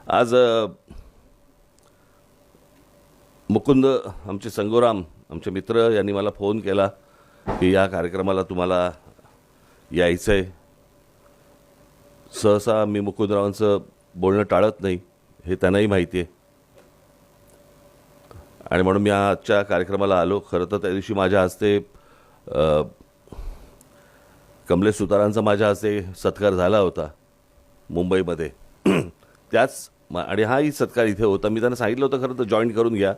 आज मुकुंद आमचे संगोराम आमचे मित्र यांनी मला फोन केला की या कार्यक्रमाला तुम्हाला यायचं आहे. सहसा मी मुकुंदरावांचं बोलणं टाळत नाही हे त्यांनाही माहिती आहे आणि म्हणून मी आजच्या कार्यक्रमाला आलो. खरं तर त्या दिवशी माझ्या हस्ते कमलेश सुतारांचा माझ्या हस्ते सत्कार झाला होता मुंबईमध्ये. त्याच आणि हाही सत्कार इथे होता. मी त्यांना सांगितलं होतं खरं तर जॉईन करून घ्या,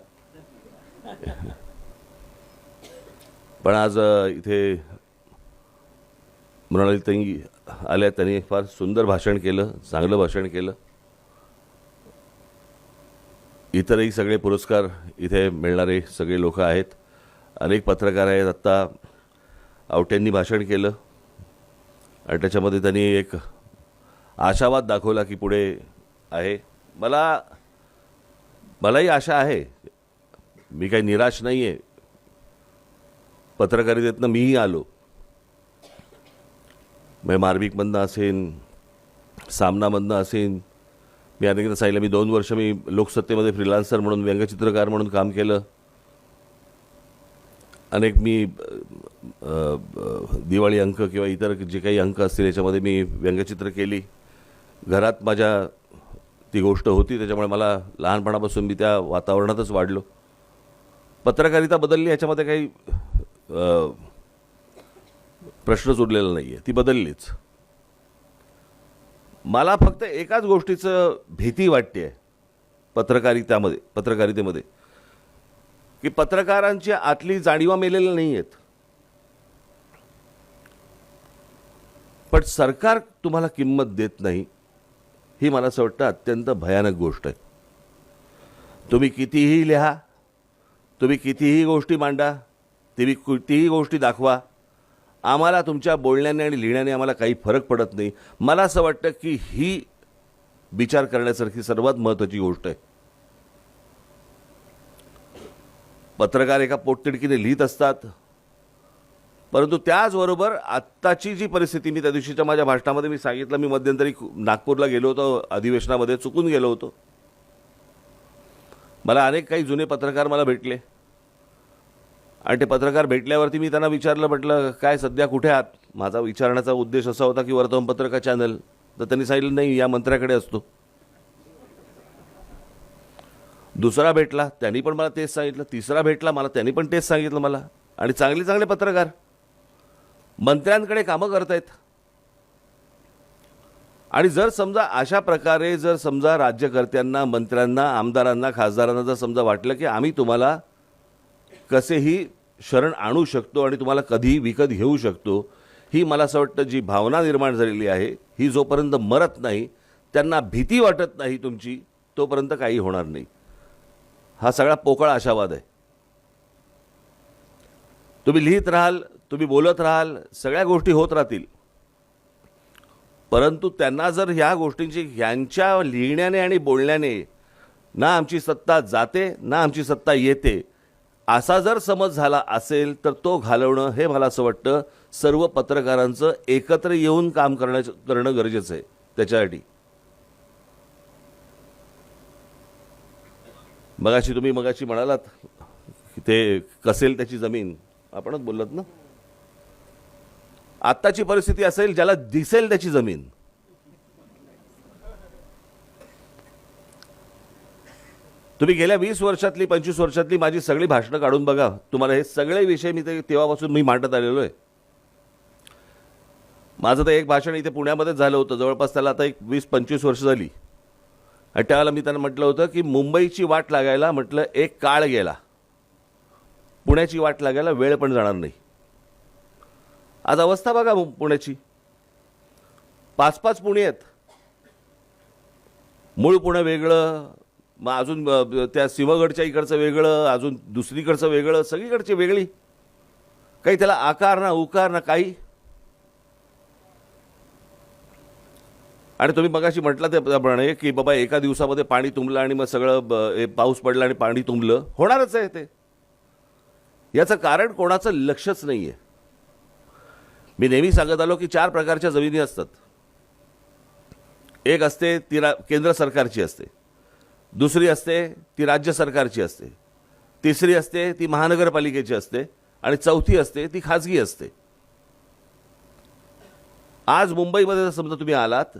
पण आज इथे मृणालिताई आल्या. त्यांनी फार सुंदर भाषण केलं, चांगलं भाषण केलं. इतरही सगळे पुरस्कार इथे मिळणारे सगळे लोक आहेत. अनेक पत्रकार आहेत. आत्ता आवट्यांनी भाषण केलं आणि त्याच्यामध्ये त्यांनी एक आशावाद दाखवला की पुढे आहे. मलाही आशा आहे. मी काही निराश नाही आहे. पत्रकारितेतनं मीही आलो. मग मार्मिकमधनं असेन, सामनामधनं असेन. मी अनेकदा सांगितलं, मी 2 वर्ष मी लोकसत्तेमध्ये फ्रीलान्सर म्हणून, व्यंगचित्रकार म्हणून काम केलं. अनेक मी दिवाळी अंक किंवा इतर जे काही अंक असतील याच्यामध्ये मी व्यंगचित्र केली. घरात माझ्या ती गोष्ट होती, त्याच्यामुळे मला लहानपणापासून मी त्या वातावरणातच वाढलो. पत्रकारिता बदलली याच्यामध्ये काही प्रश्नच उरलेला नाही आहे. ती बदललीच. मला फक्त एकाच गोष्टीचं भीती वाटते आहे पत्रकारितेमध्ये की पत्रकारांची आतली जाणीवा मेलेल्या नाही आहेत, पण सरकार तुम्हाला किंमत देत नाही. ही मला असं वाटतं अत्यंत भयानक गोष्ट आहे. तुम्ही कितीही लिहा, तुम्ही कितीही गोष्टी मांडा, तुम्ही कितीही गोष्टी दाखवा, आम्हाला तुमच्या बोलण्याने आणि लिहिण्याने आम्हाला काही फरक पडत नाही. मला असं वाटतं की ही विचार करण्यासारखी सर्वात महत्त्वाची गोष्ट आहे. पत्रकार एका पोटतिडकीने लिहित असतात, परंतु त्याचबरोबर आत्ताची जी परिस्थिती, मी त्या दिवशीच्या माझ्या भाषणामध्ये मी सांगितलं, मी मध्यंतरी नागपूरला गेलो होतो, अधिवेशनामध्ये चुकून गेलो होतो. मला अनेक काही जुने पत्रकार मला भेटले आणि ते पत्रकार भेटल्यावरती मी त्यांना विचारलं, म्हटलं काय सध्या कुठे आहात. माझा विचारण्याचा उद्देश असा होता की वर्तमानपत्र का चॅनल. तर त्यांनी सांगितलं नाही, या मंत्र्याकडे असतो. दुसरा भेटला, त्यांनी पण मला तेच सांगितलं. तिसरा भेटला मला, त्यांनी पण तेच सांगितलं मला. आणि चांगले पत्रकार मंत्र्यांकडे कामं करतायत. आणि जर समजा अशा प्रकारे जर समजा राज्यकर्त्यांना, मंत्र्यांना, आमदारांना, खासदारांना जर समजा वाटलं की आम्ही तुम्हाला कसेही शरण आणू शकतो आणि तुम्हाला कधीही विकत घेऊ शकतो, ही मला असं वाटतं जी भावना निर्माण झालेली आहे, ही जोपर्यंत मरत नाही, त्यांना भीती वाटत नाही तुमची, तोपर्यंत काही होणार नाही. हा सगळा पोकळ आशावाद आहे. तुम्ही लिहित राहाल, तुम्ही बोलत राहाल, सगळ्या गोष्टी होत राहतील, परंतु त्यांना जर ह्या गोष्टींची, ह्यांच्या लिहिण्याने आणि बोलण्याने ना आमची सत्ता जाते ना आमची सत्ता येते, असा जर समज झाला असेल तर तो घालवणं हे मला असं वाटतं सर्व पत्रकारांचं एकत्र येऊन काम करणं गरजेचं आहे. त्याच्यासाठी तुम्ही मगाशी म्हणालात की ते कसेल त्याची जमीन, आपणच बोललात ना. आत्ताची परिस्थिती असेल ज्याला दिसेल त्याची जमीन. तुम्ही गेल्या 20 वर्षातली 25 वर्षातली माझी सगळी भाषणं काढून बघा. तुम्हाला हे सगळे विषय मी तेव्हापासून मी मांडत आलेलो आहे. माझं तर एक भाषण इथे पुण्यामध्येच झालं होतं, जवळपास त्याला आता एक 20-25 वर्ष झाली. आणि त्यावेळेला मी त्यांना म्हटलं होतं की मुंबईची वाट लागायला म्हटलं एक काळ गेला, पुण्याची वाट लागायला वेळ पण जाणार नाही. आज अवस्था बघा पुण्याची. 5-5 पुणे आहेत. मूळ पुणे वेगळं, मग अजून त्या सिंहगडच्या इकडचं वेगळं, अजून दुसरीकडचं वेगळं, सगळीकडची वेगळी. काही त्याला आकार ना उकार ना काही. आणि तुम्ही मगाशी म्हटलं त्याप्रमाणे की बाबा एका दिवसामध्ये पाणी तुंबलं आणि मग सगळं पाऊस पडला आणि पाणी तुंबलं, होणारच आहे ते. याचं कारण कोणाचं लक्षच नाही आहे. मी नेहमी सांगत आलो की 4 प्रकारच्या जमिनी असतात. एक असते ती केंद्र सरकारची असते, दुसरी असते ती राज्य सरकारची असते, तिसरी असते ती महानगरपालिकेची असते आणि चौथी असते ती खाजगी असते. आज मुंबईमध्ये जर समजा तुम्ही आलात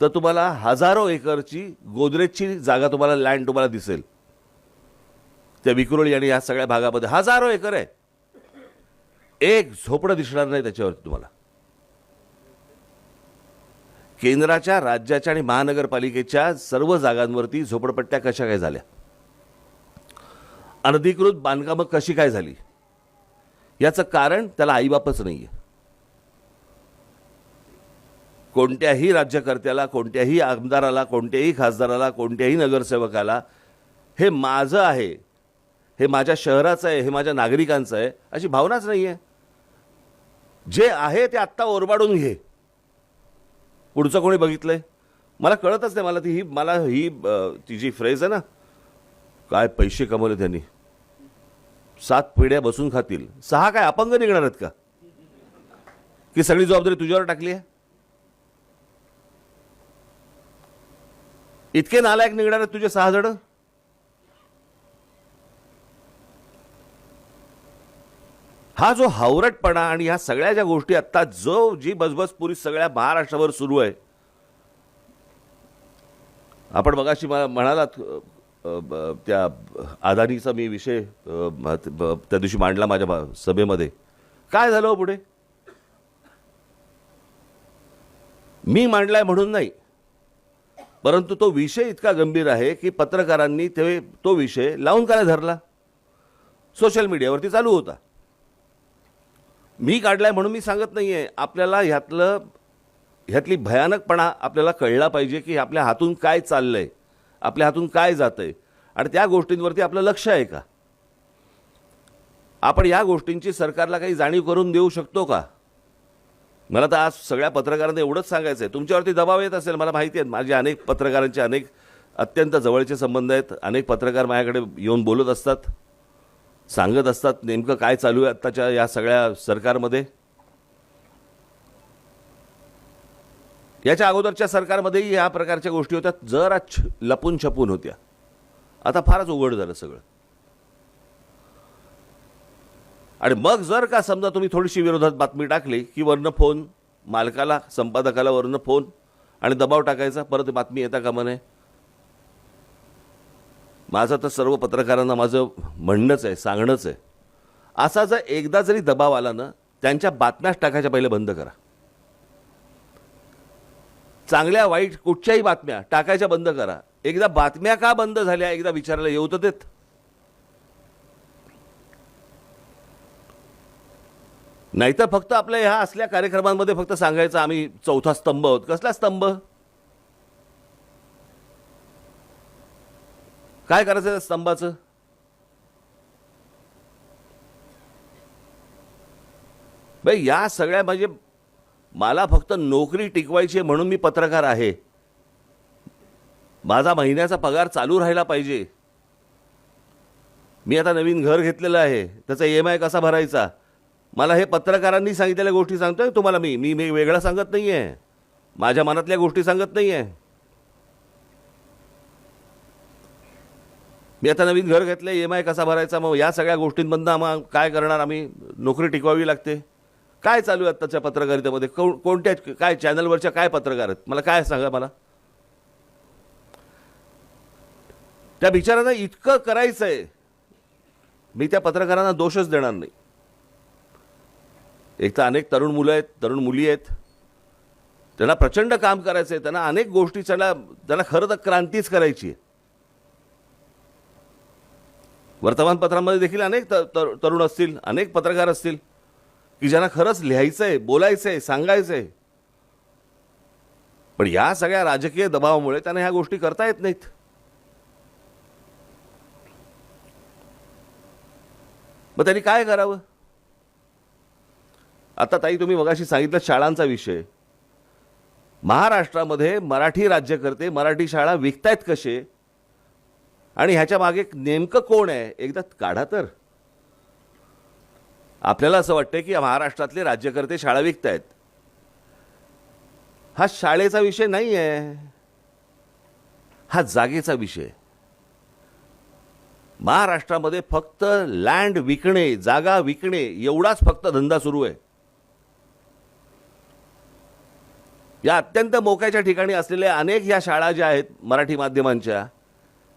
तर तुम्हाला हजारो एकरची गोदरेजची जागा तुम्हाला लँड तुम्हाला दिसेल. त्या विक्रोळी आणि या सगळ्या भागामध्ये हजारो एकर आहे. एक झोपडं दिसणार नाही त्याच्यावरती तुम्हाला. केंद्राच्या, राज्याच्या आणि महानगरपालिकेच्या सर्व जागांवरती झोपडपट्ट्या कशा काय झाल्या, अनधिकृत बांधकामं कशी काय झाली, याचं कारण त्याला आईबापच नाहीये. कोणत्याही राज्यकर्त्याला, कोणत्याही आमदाराला, कोणत्याही खासदाराला, कोणत्याही नगरसेवकाला हे माझं आहे, हे माझ्या शहराचं आहे, हे माझ्या नागरिकांचं आहे अशी भावनाच नाहीये. जे आहे ते आत्ता ओरबाडून घे. पुढचं कोणी बघितलंय मला कळतच नाही. मला ही ती जी फ्रेज आहे ना, काय पैसे कमवले त्यांनी, 7 पिढ्या बसून खातील, 6 काय अपंग निघणार आहेत का, की सगळी जबाबदारी तुझ्यावर टाकली आहे? इतके नालायक निघणार आहेत तुझे 6 जण? हा जो हावरटपणा आणि ह्या सगळ्या ज्या गोष्टी आता जी बजबजपुरी सगळ्या महाराष्ट्रावर सुरू आहे. आपण मगाशी म्हणालात त्या अदानीचा मी विषय त्या दिवशी मांडला माझ्या सभेमध्ये. काय झालं हो पुढे? मी मांडलाय म्हणून नाही, परंतु तो विषय इतका गंभीर आहे की पत्रकारांनी तो विषय लावून काय धरला, सोशल मीडियावरती चालू होता. मी काढलाय म्हणून मी सांगत नाहीये. आपल्याला ह्यातली भयानकपणा आपल्याला कळला पाहिजे की आपल्या हातून काय चाललंय, आपल्या हातून काय जातंय आणि त्या गोष्टींवरती आपलं लक्ष आहे का? आपण या गोष्टींची सरकारला काही जाणीव करून देऊ शकतो का? मला तर आज सगळ्या पत्रकारांना एवढंच सांगायचं आहे, तुमच्यावरती दबाव येत असेल, मला माहिती आहे. माझे अनेक पत्रकारांचे अनेक अत्यंत जवळचे संबंध आहेत. अनेक पत्रकार माझ्याकडे येऊन बोलत असतात, सांगत असतात नेमकं काय चालू आहे आत्ताच्या या सगळ्या सरकारमध्ये. याच्या अगोदरच्या सरकारमध्येही या प्रकारच्या गोष्टी होत्या, जरा लपून छपून होत्या. आता फारच उघड झालं सगळं. आणि मग जर का समजा तुम्ही थोडीशी विरोधात बातमी टाकली की वरनं फोन मालकाला, संपादकाला वरनं फोन आणि दबाव टाकायचा, परत बातमी येता कामा नये. माझं तर सर्व पत्रकारांना माझं म्हणणंच आहे, सांगणंच आहे, असा जर एकदा जरी दबाव आला ना, त्यांच्या बातम्याच टाकायच्या पहिले बंद करा. चांगल्या वाईट कुठच्याही बातम्या टाकायच्या बंद करा. एकदा बातम्या का बंद झाल्या एकदा विचारायला येऊ तर देत. नाहीतर फक्त आपल्या ह्या असल्या कार्यक्रमांमध्ये फक्त सांगायचं आम्ही चौथा स्तंभ आहोत. कसला स्तंभ? काय करायचं त्या स्तंभाचं? भाई या सगळ्या म्हणजे मला फक्त नोकरी टिकवायची आहे म्हणून मी पत्रकार आहे. माझा महिन्याचा पगार चालू राहिला पाहिजे. मी आता नवीन घर घेतलेलं आहे, त्याचा EMI कसा भरायचा, मला हे पत्रकारांनी सांगितलेल्या गोष्टी सांगतोय तुम्हाला. मी वेगळं सांगत नाहीये, माझ्या मनातल्या गोष्टी सांगत नाहीये. मी आता नवीन घर घेतलं, EMI कसा भरायचा, मग या सगळ्या गोष्टींमधनं आम्हाला काय करणार, आम्ही नोकरी टिकवावी लागते. काय चालू आहे आत्ताच्या पत्रकारितेमध्ये? कोणत्या काय चॅनलवरच्या काय पत्रकार आहेत मला काय सांगा. मला त्या बिचारांना इतकं करायचं आहे, मी त्या पत्रकारांना दोषच देणार नाही. एक तर अनेक तरुण मुलं आहेत, तरुण मुली आहेत, त्यांना प्रचंड काम करायचं आहे, त्यांना अनेक गोष्टी, त्यांना खरं तर क्रांतीच करायची आहे. वर्तमानपत्रांमध्ये देखील अनेक तरुण असतील, अनेक पत्रकार असतील की ज्यांना खरंच लिहायचं आहे, बोलायचं आहे, सांगायचं आहे. पण या सगळ्या राजकीय दबावामुळे त्यांना ह्या गोष्टी करता येत नाहीत. मग त्यांनी काय करावं? आता ताई तुम्ही मगाशी सांगितलं शाळांचा विषय. महाराष्ट्रामध्ये मराठी राज्यकर्ते मराठी शाळा विकतायत कसे आणि ह्याच्या मागे नेमकं कोण आहे एकदा काढा तर. आपल्याला असं वाटतं की महाराष्ट्रातले राज्यकर्ते शाळा विकतायत. हा शाळेचा विषय नाही आहे, हा जागेचा विषय. महाराष्ट्रामध्ये फक्त लँड विकणे, जागा विकणे एवढाच फक्त धंदा सुरू आहे. या अत्यंत मोक्याच्या ठिकाणी असलेल्या अनेक या शाळा ज्या आहेत मराठी माध्यमांच्या,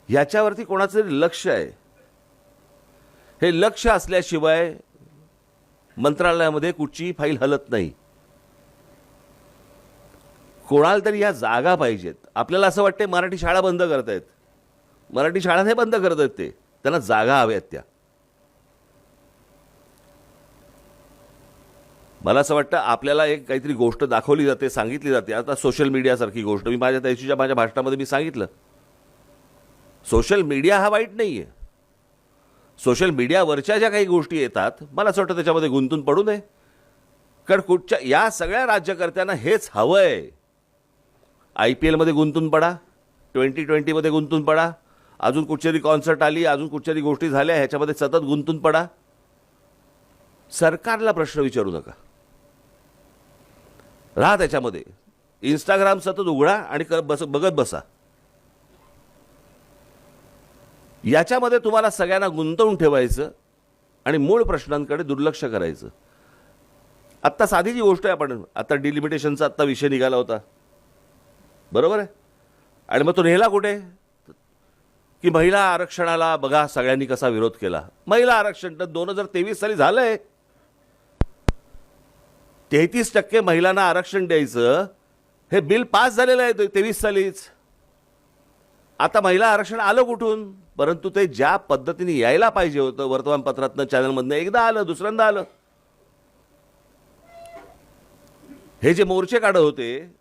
ह्याच्यावरती कोणाचं तरी लक्ष आहे. हे लक्ष असल्याशिवाय मंत्रालयामध्ये कुठची फाईल हलत नाही. कोणाला तरी या जागा पाहिजेत. आपल्याला असं वाटतं मराठी शाळा बंद करतायत. मराठी शाळा नाही बंद करत आहेत, ते त्यांना जागा हव्यात. त्या मला असं वाटतं आपल्याला एक काहीतरी गोष्ट दाखवली जाते, सांगितली जाते. आता सोशल मीडियासारखी गोष्ट मी माझ्या भाषणामध्ये मी सांगितलं, सोशल मीडिया हा वाईट नाही आहे. सोशल मीडियावरच्या ज्या काही गोष्टी येतात मला असं वाटतं त्याच्यामध्ये गुंतून पडू नये. कारण कुठच्या या सगळ्या राज्यकर्त्यांना हेच हवं आहे. IPL गुंतून पडा, 2020 गुंतून पडा, अजून कुठच्याही कॉन्सर्ट आली, अजून कुठच्याही गोष्टी झाल्या, ह्याच्यामध्ये सतत गुंतून पडा. सरकारला प्रश्न विचारू नका, राहा त्याच्यामध्ये. इंस्टाग्राम सतत उघडा आणि बघत बसा. याच्यामध्ये तुम्हाला सगळ्यांना गुंतवून ठेवायचं आणि मूळ प्रश्नांकडे दुर्लक्ष करायचं. आत्ता साधी जी गोष्ट आहे, आपण आता डिलिमिटेशनचा आत्ता विषय निघाला होता, बरोबर आहे. आणि मग तो नेला कुठे की महिला आरक्षणाला बघा सगळ्यांनी कसा विरोध केला. महिला आरक्षण तर 2023 साली झालंय. 33% महिलांना आरक्षण द्यायचं हे बिल पास झालेलं आहे 23 सालीच. आता महिला आरक्षण आलं कुठून? परंतु ते ज्या पद्धतीने यायला पाहिजे होतं, वर्तमानपत्रातनं चॅनलमधनं एकदा आलं, दुसऱ्यांदा आलं. हे जे मोर्चे काढत होते,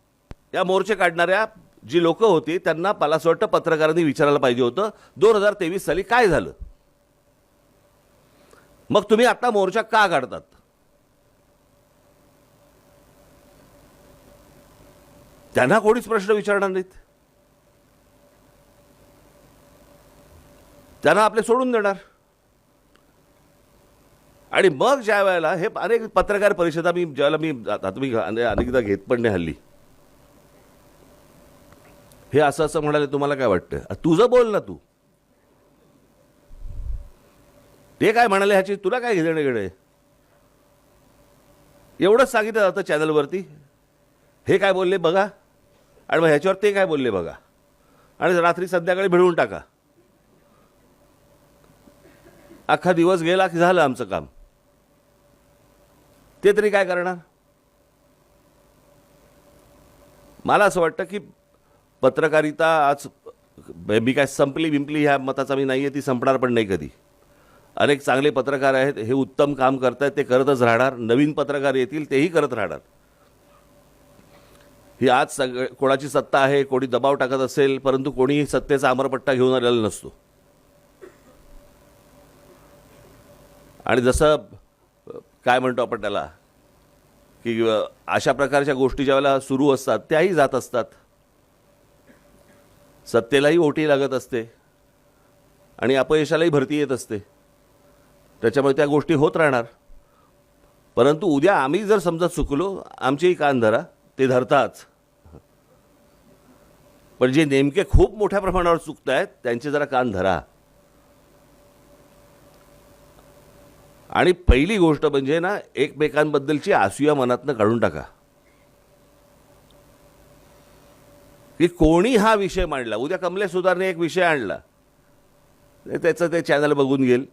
या मोर्चे काढणाऱ्या जी लोक होती त्यांना मला असं वाटतं पत्रकारांनी विचारायला पाहिजे होतं 2023 साली काय झालं. मग तुम्ही आता मोर्चा का काढतात? त्यांना कोणीच प्रश्न विचारणार नाहीत. त्यांना आपले सोडून देणार. आणि मग ज्या वेळेला हे अनेक पत्रकार परिषदा मी अनेकदा घेत पण नाही हल्ली. हे असं असं म्हणाले, तुम्हाला काय वाटतं? तुझं बोल ना तू. ते काय म्हणाले ह्याची तुला काय घेणे घेणे? एवढंच सांगितलं जातं चॅनलवरती, हे काय बोलले बघा, आणि मग ह्याच्यावर ते काय बोलले बघा, आणि रात्री संध्याकाळी भिडवून टाका. अख्खा दिवस गेला की झालं आमचं काम. ते तरी काय करणार? मला असं वाटतं की पत्रकारिता आज मी काय संपली बिंपली ह्या मताचा मी नाही आहे, ती संपणार पण नाही कधी. अनेक चांगले पत्रकार आहेत, हे उत्तम काम करतात, ते करतच राहणार. नवीन पत्रकार येतील तेही करत राहणार. ही आज कोणाची सत्ता आहे, कोणी दबाव टाकत असेल, परंतु कोणीही सत्तेचा अमरपट्टा घेऊन आलेला नसतो. आणि जसं काय म्हणतो आपण त्याला की अशा प्रकारच्या गोष्टी ज्यावेळेला सुरू असतात त्याही जात असतात. सत्तेलाही ओटी लागत असते आणि अपयशालाही भरती येत असते. त्याच्यामुळे त्या गोष्टी होत राहणार. परंतु उद्या आम्ही जर समजा चुकलो, आमचेही कान धरा, ते धरताच. पण जे नेमके खूप मोठ्या प्रमाणावर चुकत आहेत त्यांचे जरा कान धरा. आणि पहिली गोष्ट म्हणजे ना, एकमेकांबद्दलची आसूया मनातनं काढून टाका. की कोणी हा विषय मांडला, उद्या कमलेश सुतारने एक विषय आणला, त्याचं ते चॅनल बघून घेईल,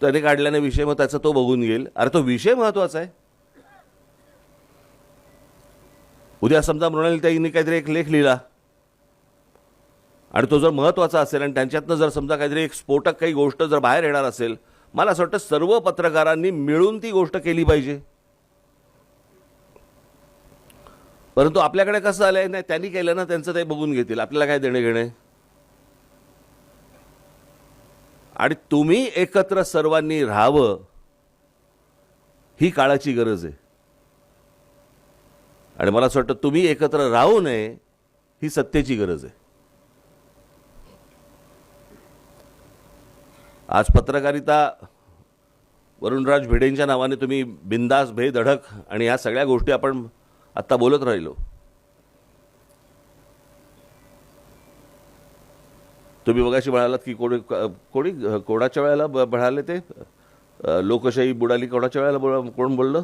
त्याने काढल्याने विषय, मग त्याचा तो बघून घेईल. अरे तो विषय महत्वाचा आहे. उद्या समजा मृणालीताईंनी काहीतरी एक लेख लिहिला आणि तो जर महत्वाचा असेल आणि त्यांच्यातनं जर समजा काहीतरी एक स्फोटक काही गोष्ट जर बाहेर येणार असेल, मला असं वाटतं सर्व पत्रकारांनी मिळून ती गोष्ट केली पाहिजे. परंतु आपल्याकडे कसं आलंय, नाही त्यांनी केलं ना, त्यांचं ते बघून घेतील, आपल्याला काय देणे घेणे. आणि तुम्ही एकत्र सर्वांनी राहावं ही काळाची गरज आहे. आणि मला असं वाटतं तुम्ही एकत्र राहू नये ही सत्तेची गरज आहे. आज पत्रकारिता वरुणराज भिडेंच्या नावाने तुम्ही बिंदास धडक आणि ह्या सगळ्या गोष्टी आपण आत्ता बोलत राहिलो. तुम्ही मगाशी म्हणालात की कोणी कोणाच्या वेळेला म्हणाले ते लोकशाही बुडाली, कोणाच्या वेळेला कोण बोललं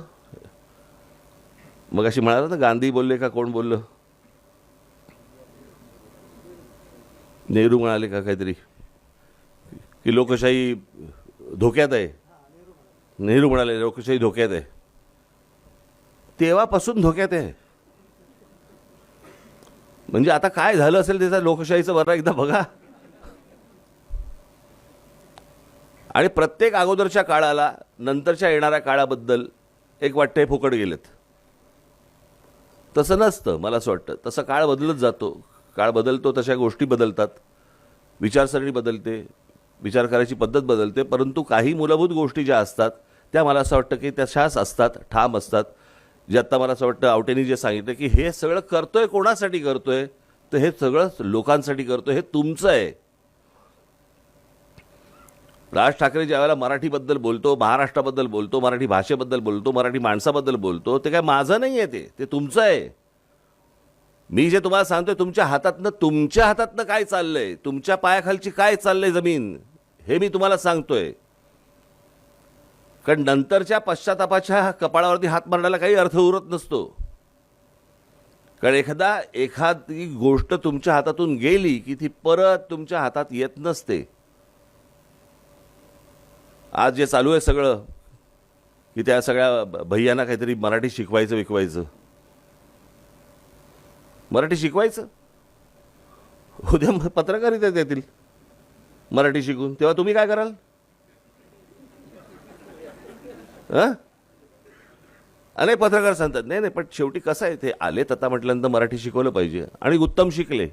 मगाशी म्हणाला ना, गांधी बोलले का कोण बोललं, नेहरू म्हणाले का काहीतरी की लोकशाही धोक्यात आहे, नेहरू म्हणाले लोकशाही धोक्यात आहे. तेव्हापासून धोक्यात आहे. म्हणजे आता काय झालं असेल त्याचा लोकशाहीचं बरं एकदा बघा. आणि प्रत्येक अगोदरच्या काळाला नंतरच्या येणाऱ्या काळाबद्दल एक वाटतं हे फुकट गेलेत. तसं नसतं. मला असं वाटतं तसं काळ बदलत जातो. काळ बदलतो तशा गोष्टी बदलतात, विचारसरणी बदलते, विचार करायची पद्धत बदलते. परंतु काही मूलभूत गोष्टी ज्या असतात त्या मला असं वाटतं की तशाच असतात, ठाम असतात. जे आत्ता मला असं वाटतं आवटेंनी जे सांगितलं की हे सगळं करतोय कोणासाठी करतोय, तर हे सगळं लोकांसाठी करतोय, हे तुमचं आहे. राज ठाकरे ज्यावेळेला मराठीबद्दल बोलतो, महाराष्ट्राबद्दल बोलतो, मराठी भाषेबद्दल बोलतो, मराठी माणसाबद्दल बोलतो, ते काय माझं नाही आहे, ते तुमचं आहे. मी जे तुम्हाला सांगतोय तुमच्या हातातनं काय चाललंय, तुमच्या पायाखालची काय चाललंय जमीन, हे मी तुम्हाला सांगतोय. कारण नंतरच्या पश्चातापाच्या कपाळावरती हात मारण्याला काही अर्थ उरत नसतो. कारण एखादी गोष्ट तुमच्या हातातून गेली की ती परत तुमच्या हातात येत नसते. आज जे चालू आहे सगळं की त्या सगळ्या भैयांना काहीतरी मराठी शिकवायचं, मराठी शिकवायचं, उद्या पत्रकारिता देतील मराठी शिकून, तेव्हा तुम्ही काय कराल? अनेक पत्रकार सांगतात नाही, पण शेवटी कसं आहे, ते आलेत आता म्हटल्यानंतर मराठी शिकवलं पाहिजे आणि उत्तम शिकले.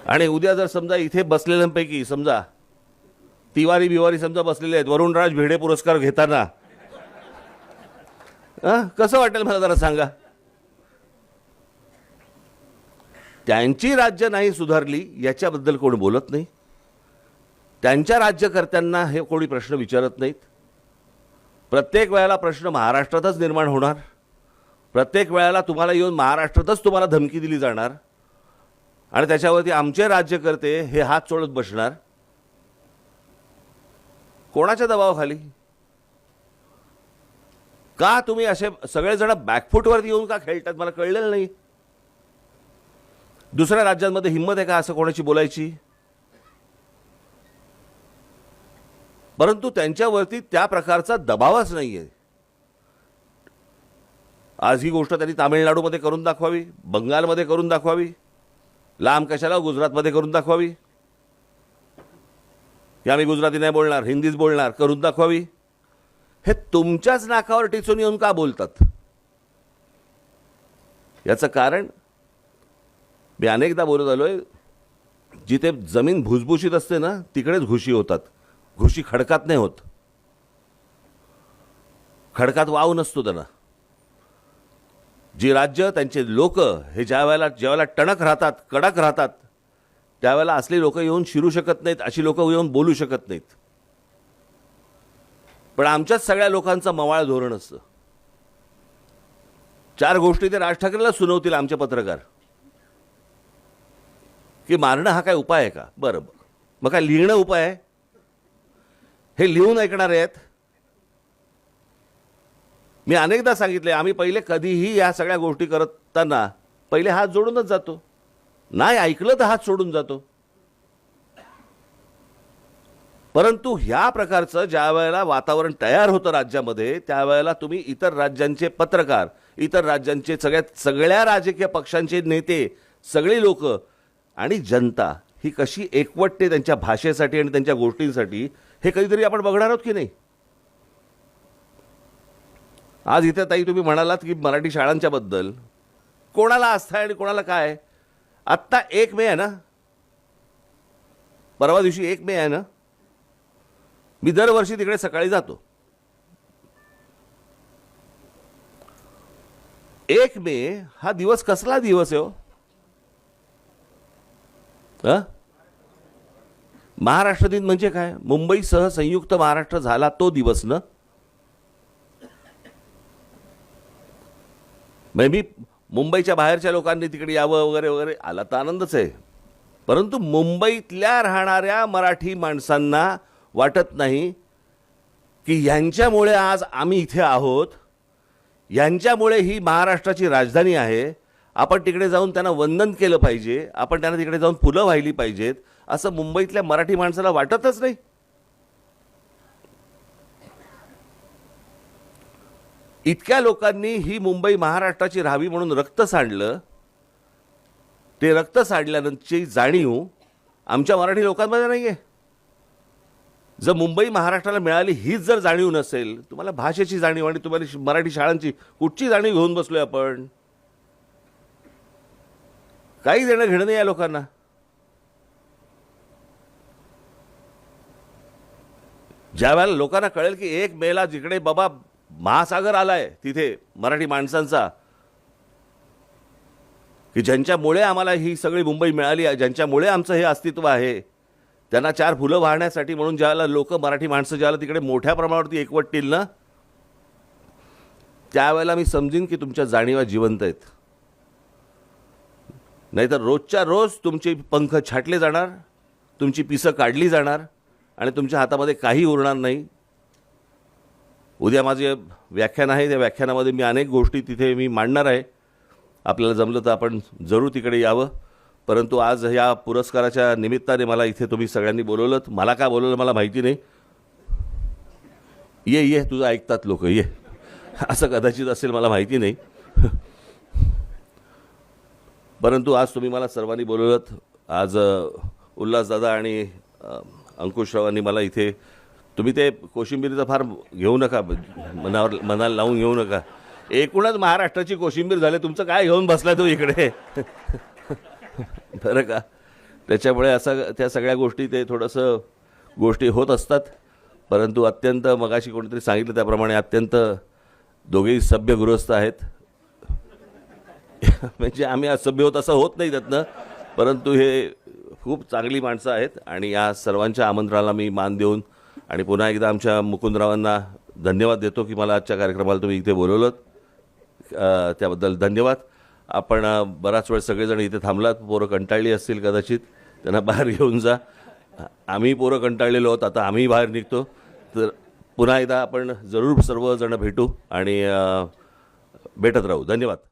आणि उद्या जर समजा इथे बसलेल्यांपैकी समजा तिवारी बिवारी समजा बसलेले आहेत वरुणराज भिडे पुरस्कार घेताना, कसं वाटेल मला जरा सांगा. त्यांची राज्य नाही सुधारली याच्याबद्दल कोण बोलत नाही. त्यांच्या राज्यकर्त्यांना हे कोणी प्रश्न विचारत नाहीत. प्रत्येक वेळेला प्रश्न महाराष्ट्रातच निर्माण होणार. प्रत्येक वेळेला तुम्हाला येऊन महाराष्ट्रातच तुम्हाला धमकी दिली जाणार आणि त्याच्यावरती आमचे राज्यकर्ते हे हात सोडत बसणार. कोणाच्या दबावाखाली? का तुम्ही असे सगळेजण बॅकफूटवरती येऊन का खेळतात मला कळलेलं नाही. दुसऱ्या राज्यांमध्ये हिंमत आहे का असं कोणाची बोलायची? परंतु त्यांच्यावरती त्या प्रकारचा दबावच नाही आहे. आज ही गोष्ट त्यांनी तामिळनाडूमध्ये करून दाखवावी, बंगालमध्ये करून दाखवावी, लांब कशाला गुजरातमध्ये करून दाखवावी की आम्ही गुजराती नाही बोलणार, हिंदीच बोलणार, करून दाखवावी. हे तुमच्याच नाकावर टिचून येऊन का बोलतात? याचं कारण मी अनेकदा बोलत आलोय, जिथे जमीन भुसभुशीत असते ना तिकडेच घुशी होतात. घुशी खडकात नाही होत. खडकात वाव नसतो त्यांना. जी राज्य त्यांचे लोक हे ज्यावेळेला टणक राहतात, कडक राहतात, त्यावेळेला असली लोक येऊन शिरू शकत नाहीत, अशी लोक येऊन बोलू शकत नाहीत. पण आमच्याच सगळ्या लोकांचं मवाळ धोरण असतं. 4 गोष्टी ते राज ठाकरेला सुनावतील आमचे पत्रकार की मारणं हा काय उपाय आहे का? बरं, मग काय लिहिणं उपाय आहे? हे लिहून ऐकणार आहेत? मी अनेकदा सांगितले, आम्ही पहिले कधीही या सगळ्या गोष्टी करताना पहिले हात जोडूनच जातो. नाही ऐकलं तर हात सोडून जातो. परंतु ह्या प्रकारचं ज्या वेळेला वातावरण तयार होतं राज्यामध्ये, त्यावेळेला तुम्ही इतर राज्यांचे पत्रकार, इतर राज्यांचे सगळ्या राजकीय पक्षांचे नेते, सगळी लोक आणि जनता ही कशी एकवटते त्यांच्या भाषेसाठी आणि त्यांच्या गोष्टींसाठी, हे कधीतरी आपण बघणार आहोत की नाही? आज इथे ताई तुम्ही म्हणालात की मराठी शाळांच्या बद्दल कोणाला आस्था आहे आणि कोणाला काय. आत्ता 1 मे आहे ना, परवा दिवशी 1 मे आहे ना. मी दरवर्षी तिकडे सकाळी जातो. 1 मे हा दिवस कसला दिवस आहे हो? महाराष्ट्र दिन म्हणजे काय? मुंबईसह संयुक्त महाराष्ट्र झाला तो दिवस ना. मी मुंबईच्या बाहेरच्या लोकांनी तिकडे यावं वगैरे वगैरे, आला तर आनंदच आहे. परंतु मुंबईतल्या राहणाऱ्या मराठी माणसांना वाटत नाही की यांच्यामुळे आज आम्ही इथे आहोत, यांच्यामुळे ही महाराष्ट्राची राजधानी आहे, आपण तिकडे जाऊन त्यांना वंदन केलं पाहिजे, आपण त्यांना तिकडे जाऊन फुलं वाहिली पाहिजेत, असं मुंबईतल्या मराठी माणसाला वाटतच नाही. इतक्या लोकांनी ही मुंबई महाराष्ट्राची राहावी म्हणून रक्त सांडलं. ते रक्त सांडल्यानंतरची जाणीव आमच्या मराठी लोकांमध्ये नाही आहे. जर मुंबई महाराष्ट्राला मिळाली हीच जर जाणीव नसेल, तुम्हाला भाषेची जाणीव आणि तुम्हाला मराठी शाळांची कुठची जाणीव घेऊन बसलोय आपण? काही देणं घेणं नाही या लोकांना. ज्या वेळेला लोकांना कळेल की 1 मेला जिकडे बाबा महासागर आलाय तिथे मराठी माणसांचा, की ज्यांच्यामुळे आम्हाला ही सगळी मुंबई मिळाली आहे, ज्यांच्यामुळे आमचं हे अस्तित्व आहे, त्यांना 4 फुलं वाहण्यासाठी म्हणून ज्यावेळेला लोक मराठी माणसं ज्यावेळेला तिकडे मोठ्या प्रमाणावरती एकवटतील ना, त्यावेळेला मी समजीन की तुमच्या जाणीवा जिवंत आहेत. नाहीतर रोजच्या रोज तुमचे पंख छाटले जाणार, तुमची पिसं काढली जाणार आणि तुमच्या हातामध्ये काही उरणार नाही. उद्या माझे व्याख्यान आहे, त्या व्याख्यानामध्ये मी अनेक गोष्टी तिथे मी मांडणार आहे. आपल्याला जमलं तर आपण जरूर तिकडे यावं. परंतु आज या पुरस्काराच्या निमित्ताने मला इथे तुम्ही सगळ्यांनी बोलवलं. मला का बोलवलं मला माहिती नाही. ये तुझं ऐकतात लोक, ये, असं कदाचित असेल, मला माहिती नाही. परंतु आज तुम्ही मला सर्वांनी बोलवलं. आज उल्हासदादा आणि अंकुशरावांनी मला इथे, तुम्ही ते कोशिंबिरीचं फार घेऊ नका, मनाला लावून घेऊ नका. एकूणच महाराष्ट्राची कोशिंबीर झाले, तुमचं काय घेऊन बसलाय तो इकडे? बरं का? त्याच्यामुळे असं त्या सगळ्या गोष्टी, ते थोडंसं गोष्टी होत असतात. परंतु अत्यंत, मगाशी कोणीतरी सांगितलं त्याप्रमाणे, अत्यंत दोघेही सभ्य गृहस्थ आहेत. म्हणजे आम्ही असभ्य होत असं होत नाही त्यातनं, परंतु हे खूप चांगली माणसं आहेत. आणि या सर्वांच्या आमंत्रणाला मी मान देऊन आणि पुन्हा एकदा आमच्या मुकुंदरावांना धन्यवाद देतो की मला आजच्या कार्यक्रमाला तुम्ही इथे बोलवलं. त्याबद्दल धन्यवाद. आपण बराच वेळ सगळेजण इथे थांबलात. पोरं कंटाळली असतील कदाचित, त्यांना बाहेर घेऊन जा. आम्ही पोरं कंटाळलेलो आहोत, आता आम्ही बाहेर निघतो. तर पुन्हा एकदा आपण जरूर सर्वजण भेटू आणि भेटत राहू. धन्यवाद.